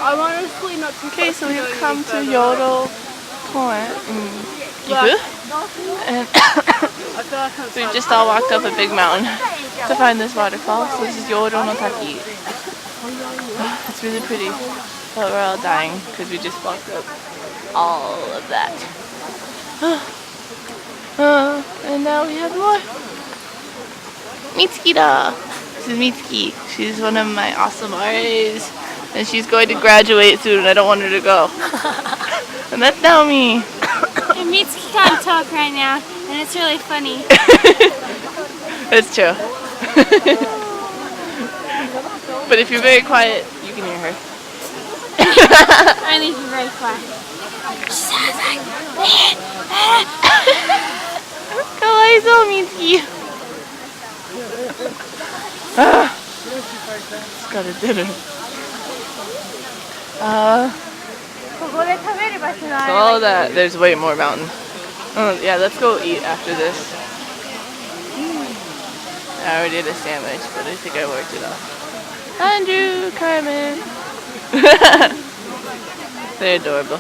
I'm honestly not too. Okay, so we've come to Yoro Park in Gifu, and so we just all walked up a big mountain to find this waterfall. So this is Yoro no Taki. It's really pretty, but we're all dying because we just walked up all of that. And now we have more. Mitsuki-da! This is Mitsuki. She's one of my awesome RAs. And she's going to graduate soon. I don't want her to go. And that's Naomi. And Mitsuki can't talk right now, and it's really funny. That's true. But if you're very quiet, you can hear her. I think she's very quiet. She sounds like Kawaiso, Mitsuki. Just got a dinner. So that there's way more mountain. Yeah, let's go eat after this. I already did a sandwich, but I think I worked it off. Andrew, Carmen. They're adorable.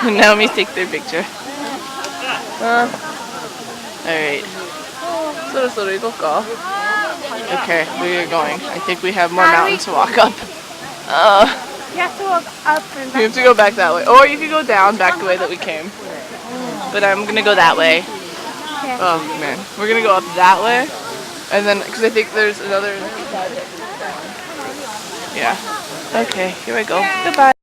Naomi takes their picture. Alright. Okay, we are going. I think we have more mountains to walk up. you have to walk up and back. We have to go back that way. Or you can go down, back the way that we came. But I'm going to go that way. Okay. Oh, man. We're going to go up that way. And then, because I think there's another... Yeah. Okay, here we go. Goodbye.